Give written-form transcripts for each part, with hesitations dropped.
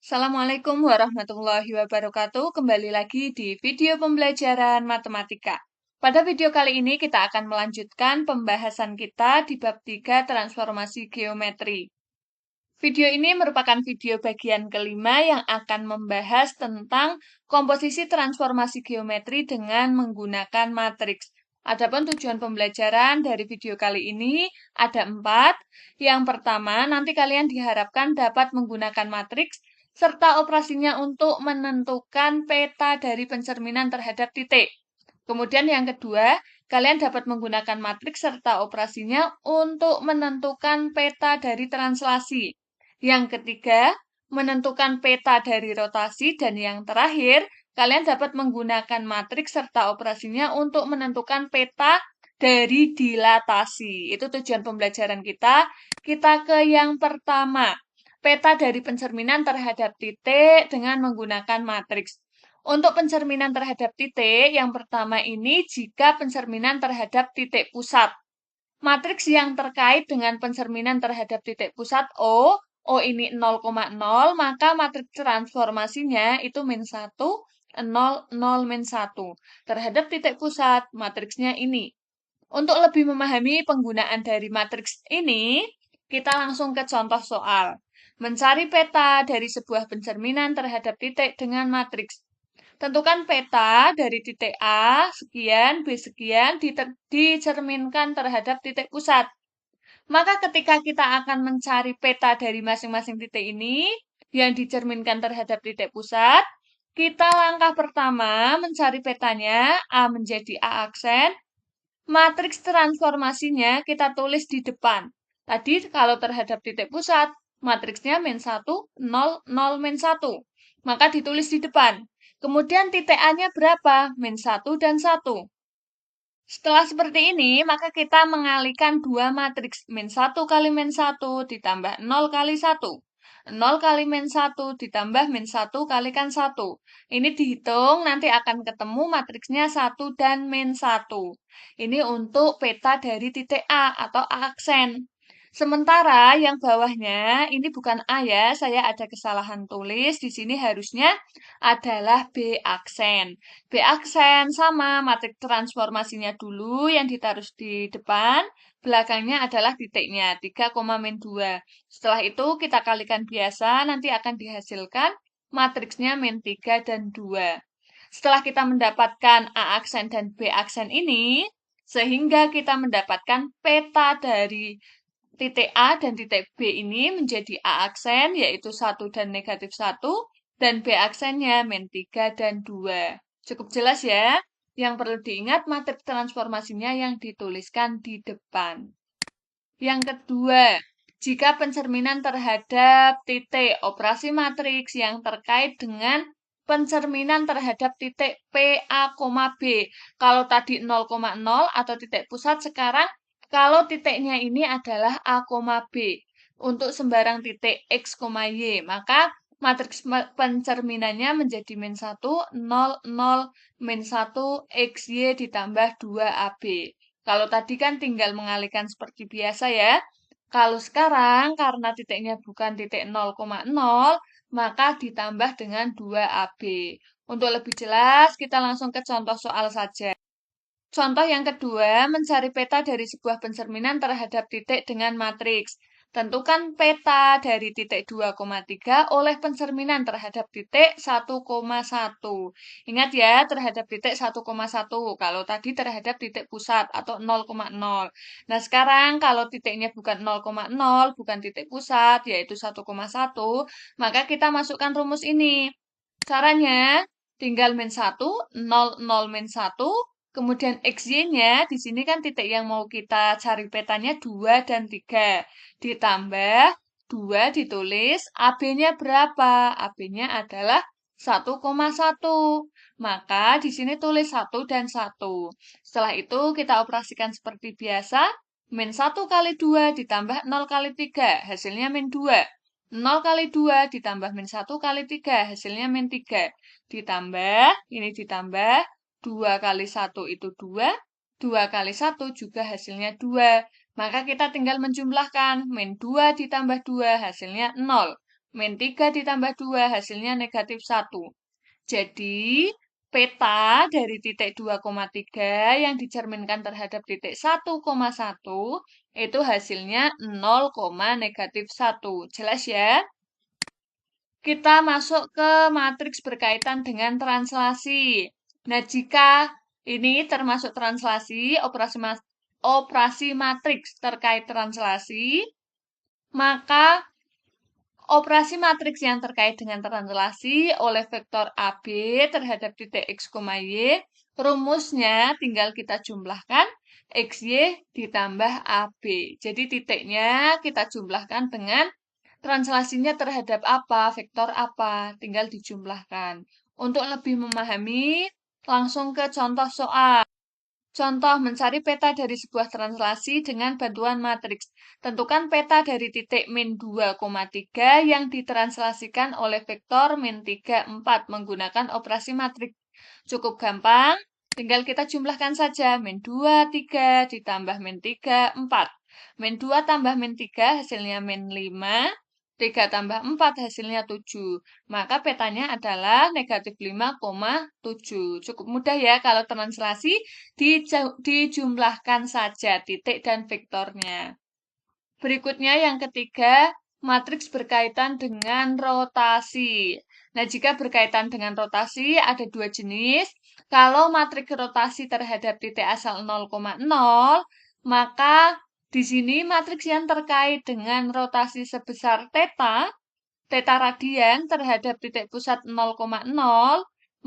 Assalamualaikum warahmatullahi wabarakatuh. Kembali lagi di video pembelajaran matematika. Pada video kali ini kita akan melanjutkan pembahasan kita di bab 3 transformasi geometri. Video ini merupakan video bagian kelima yang akan membahas tentang komposisi transformasi geometri dengan menggunakan matriks. Adapun tujuan pembelajaran dari video kali ini ada 4. Yang pertama, nanti kalian diharapkan dapat menggunakan matriks serta operasinya untuk menentukan peta dari pencerminan terhadap titik. Kemudian yang kedua, kalian dapat menggunakan matriks serta operasinya untuk menentukan peta dari translasi. Yang ketiga, menentukan peta dari rotasi. Dan yang terakhir, kalian dapat menggunakan matriks serta operasinya untuk menentukan peta dari dilatasi. Itu tujuan pembelajaran kita. Kita ke yang pertama, peta dari pencerminan terhadap titik dengan menggunakan matriks. Untuk pencerminan terhadap titik, yang pertama ini jika pencerminan terhadap titik pusat. Matriks yang terkait dengan pencerminan terhadap titik pusat O ini 0,0, maka matriks transformasinya itu min 1, 0, 0, min 1. Terhadap titik pusat, matriksnya ini. Untuk lebih memahami penggunaan dari matriks ini, kita langsung ke contoh soal. Mencari peta dari sebuah pencerminan terhadap titik dengan matriks. Tentukan peta dari titik A sekian, B sekian dicerminkan terhadap titik pusat. Maka ketika kita akan mencari peta dari masing-masing titik ini yang dicerminkan terhadap titik pusat, kita langkah pertama mencari petanya, A menjadi A aksen, matriks transformasinya kita tulis di depan. Tadi kalau terhadap titik pusat, matriksnya min 1, 0, 0, min 1. Maka ditulis di depan. Kemudian titik A-nya berapa? Min 1 dan 1. Setelah seperti ini, maka kita mengalihkan dua matriks. Min 1 kali min 1 ditambah 0 kali 1. 0 kali min 1 ditambah min 1 kalikan 1. Ini dihitung, nanti akan ketemu matriksnya 1 dan min 1. Ini untuk peta dari titik A atau A aksen. Sementara yang bawahnya, ini bukan A ya, saya ada kesalahan tulis. Di sini harusnya adalah B aksen. B aksen sama matriks transformasinya dulu yang ditaruh di depan, belakangnya adalah titiknya, 3, min 2. Setelah itu kita kalikan biasa, nanti akan dihasilkan matriksnya min 3 dan 2. Setelah kita mendapatkan A aksen dan B aksen ini, sehingga kita mendapatkan peta dari titik A dan titik B ini menjadi A aksen, yaitu 1 dan negatif 1, dan B aksennya min 3 dan 2. Cukup jelas ya? Yang perlu diingat matriks transformasinya yang dituliskan di depan. Yang kedua, jika pencerminan terhadap titik operasi matriks yang terkait dengan pencerminan terhadap titik PA, B. Kalau tadi 0,0 atau titik pusat, sekarang kalau titiknya ini adalah A, B. Untuk sembarang titik X, Y, maka matriks pencerminannya menjadi min 1, 0, 0, min 1, XY ditambah 2 AB. Kalau tadi kan tinggal mengalihkan seperti biasa ya. Kalau sekarang karena titiknya bukan titik 0,0, maka ditambah dengan 2 AB. Untuk lebih jelas, kita langsung ke contoh soal saja. Contoh yang kedua, mencari peta dari sebuah pencerminan terhadap titik dengan matriks. Tentukan peta dari titik 2,3 oleh pencerminan terhadap titik 1,1. Ingat ya, terhadap titik 1,1. Kalau tadi terhadap titik pusat atau 0,0. Nah, sekarang kalau titiknya bukan 0,0, bukan titik pusat, yaitu 1,1, maka kita masukkan rumus ini. Caranya, tinggal min 1, 0, 0, min 1, kemudian XY-nya, di sini kan titik yang mau kita cari petanya 2 dan 3. Ditambah 2 ditulis, AB-nya berapa? AB-nya adalah 1,1. Maka di sini tulis 1 dan 1. Setelah itu kita operasikan seperti biasa. Min 1 kali 2 ditambah 0 kali 3. Hasilnya min 2. 0 kali 2 ditambah min 1 kali 3. Hasilnya min 3. Ditambah, ini ditambah. 2 kali 1 itu 2, 2 kali 1 juga hasilnya 2. Maka kita tinggal menjumlahkan, min 2 ditambah 2 hasilnya 0. min 3 ditambah 2, hasilnya negatif 1. Jadi, peta dari titik 2,3 yang dicerminkan terhadap titik 1,1 itu hasilnya 0, negatif 1. Jelas ya? Kita masuk ke matriks berkaitan dengan translasi. Nah, jika ini termasuk translasi, operasi matriks terkait translasi, maka operasi matriks yang terkait dengan translasi oleh vektor AB terhadap titik X, Y, rumusnya tinggal kita jumlahkan XY ditambah AB. Jadi titiknya kita jumlahkan dengan translasinya terhadap apa, vektor apa, tinggal dijumlahkan. Untuk lebih memahami, langsung ke contoh soal. Contoh, mencari peta dari sebuah translasi dengan bantuan matriks. Tentukan peta dari titik min 2,3 yang ditranslasikan oleh vektor min 3, 4 menggunakan operasi matriks. Cukup gampang, tinggal kita jumlahkan saja. Min 2, 3 ditambah min 3, 4. Min 2 tambah min 3 hasilnya min 5. 3 tambah 4 hasilnya 7. Maka petanya adalah negatif 5,7. Cukup mudah ya kalau translasi dijumlahkan saja titik dan vektornya. Berikutnya yang ketiga, matriks berkaitan dengan rotasi. Nah, jika berkaitan dengan rotasi ada dua jenis. Kalau matriks rotasi terhadap titik asal 0,0, maka di sini matriks yang terkait dengan rotasi sebesar theta radian terhadap titik pusat 0,0,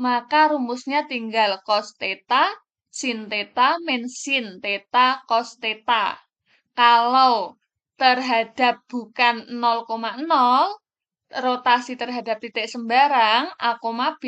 maka rumusnya tinggal cos theta, sin theta, min sin theta, cos theta. Kalau terhadap bukan 0,0, rotasi terhadap titik sembarang A, B,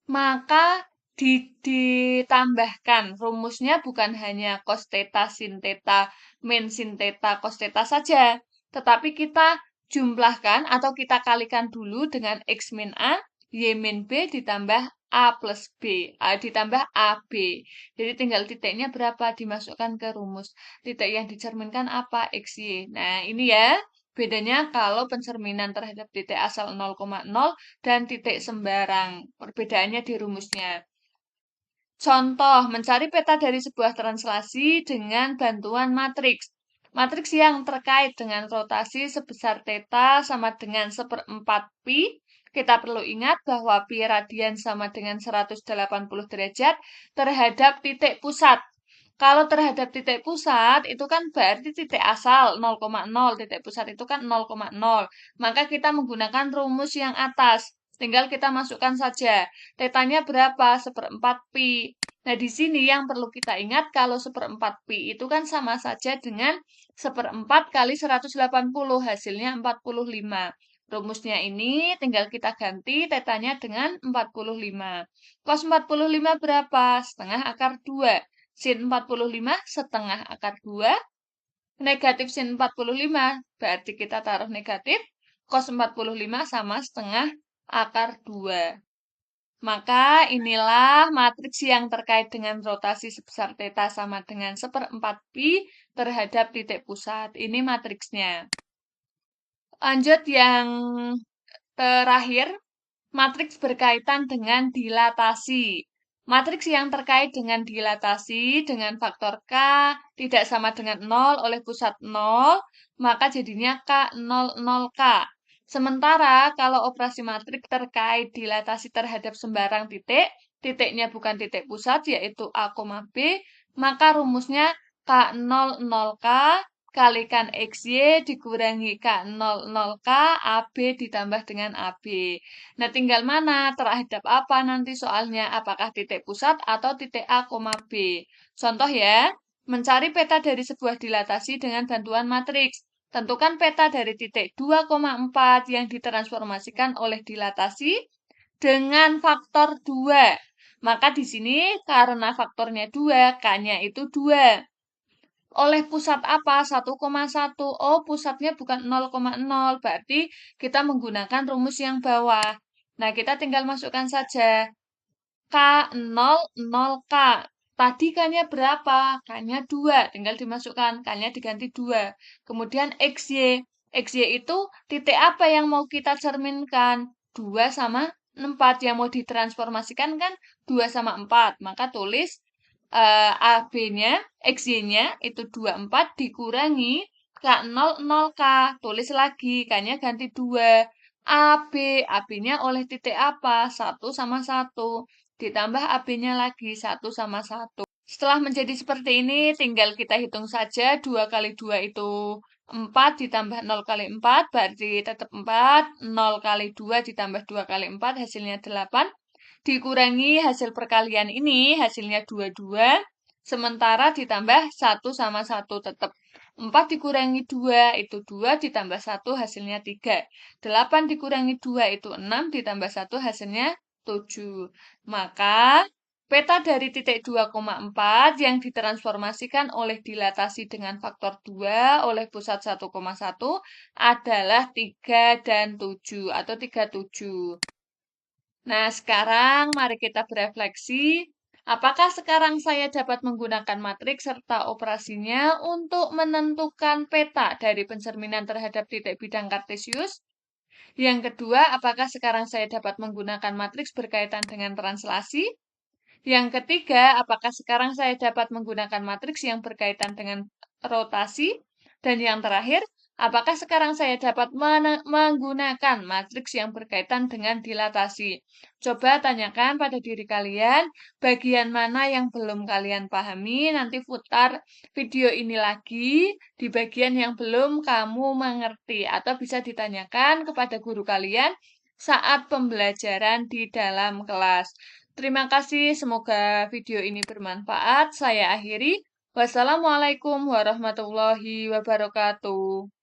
maka ditambahkan rumusnya bukan hanya cos theta, sin theta, min sin theta, cos theta saja, tetapi kita jumlahkan atau kita kalikan dulu dengan X min A, Y min B ditambah A plus B, ditambah AB. Jadi tinggal titiknya berapa dimasukkan ke rumus. Titik yang dicerminkan apa? XY. Nah, ini ya. Bedanya kalau pencerminan terhadap titik asal 0,0 dan titik sembarang. Perbedaannya di rumusnya. Contoh, mencari peta dari sebuah translasi dengan bantuan matriks. Matriks yang terkait dengan rotasi sebesar theta sama dengan 1/4 pi. Kita perlu ingat bahwa pi radian sama dengan 180 derajat terhadap titik pusat. Kalau terhadap titik pusat, itu kan berarti titik asal 0,0, titik pusat itu kan 0,0. Maka kita menggunakan rumus yang atas. Tinggal kita masukkan saja. Tetanya berapa? 1/4 pi. Nah, di sini yang perlu kita ingat kalau 1/4 pi itu kan sama saja dengan 1/4 kali 180, hasilnya 45. Rumusnya ini tinggal kita ganti tetanya dengan 45. Cos 45 berapa? Setengah akar 2. Sin 45 setengah akar 2. Negatif sin 45 berarti kita taruh negatif. Cos 45 sama setengah akar 2. Maka inilah matriks yang terkait dengan rotasi sebesar theta sama dengan 1/4 pi terhadap titik pusat. Ini matriksnya. Lanjut yang terakhir, matriks berkaitan dengan dilatasi. Matriks yang terkait dengan dilatasi dengan faktor K tidak sama dengan 0 oleh pusat 0, maka jadinya K00K. Sementara kalau operasi matriks terkait dilatasi terhadap sembarang titik, titiknya bukan titik pusat yaitu A, B, maka rumusnya K00K kalikan XY dikurangi K00K, AB ditambah dengan AB. Nah, tinggal mana terhadap apa nanti soalnya, apakah titik pusat atau titik A, B. Contoh ya, mencari peta dari sebuah dilatasi dengan bantuan matriks. Tentukan peta dari titik 2,4 yang ditransformasikan oleh dilatasi dengan faktor 2. Maka di sini karena faktornya 2, K-nya itu 2. Oleh pusat apa? 1,1. Oh, pusatnya bukan 0,0. Berarti kita menggunakan rumus yang bawah. Nah, kita tinggal masukkan saja. K00K. Tadi K-nya berapa? K-nya 2. Tinggal dimasukkan. K-nya diganti 2. Kemudian XY. XY itu titik apa yang mau kita cerminkan? 2 sama 4 yang mau ditransformasikan kan 2 sama 4. Maka tulis AB-nya, XY-nya itu 24 dikurangi K0, 0K. Tulis lagi, K-nya ganti 2. AB, AB-nya oleh titik apa? 1 sama 1. Ditambah AB-nya lagi, 1 sama 1. Setelah menjadi seperti ini, tinggal kita hitung saja. 2 kali 2 itu 4 ditambah 0 kali 4, berarti tetap 4. 0 kali 2 ditambah 2 kali 4, hasilnya 8. Dikurangi hasil perkalian ini, hasilnya 22. Sementara ditambah 1 sama 1 tetap. 4 dikurangi 2, itu 2 ditambah 1, hasilnya 3. 8 dikurangi 2, itu 6 ditambah 1, hasilnya 7. Maka peta dari titik 2,4 yang ditransformasikan oleh dilatasi dengan faktor 2 oleh pusat 1,1 adalah 3 dan 7 atau 37. Nah, sekarang mari kita berefleksi. Apakah sekarang saya dapat menggunakan matriks serta operasinya untuk menentukan peta dari pencerminan terhadap titik bidang kartesius? Yang kedua, apakah sekarang saya dapat menggunakan matriks berkaitan dengan translasi? Yang ketiga, apakah sekarang saya dapat menggunakan matriks yang berkaitan dengan rotasi? Dan yang terakhir, apakah sekarang saya dapat menggunakan matriks yang berkaitan dengan dilatasi? Coba tanyakan pada diri kalian, bagian mana yang belum kalian pahami, nanti putar video ini lagi di bagian yang belum kamu mengerti, atau bisa ditanyakan kepada guru kalian saat pembelajaran di dalam kelas. Terima kasih, semoga video ini bermanfaat. Saya akhiri. Wassalamualaikum warahmatullahi wabarakatuh.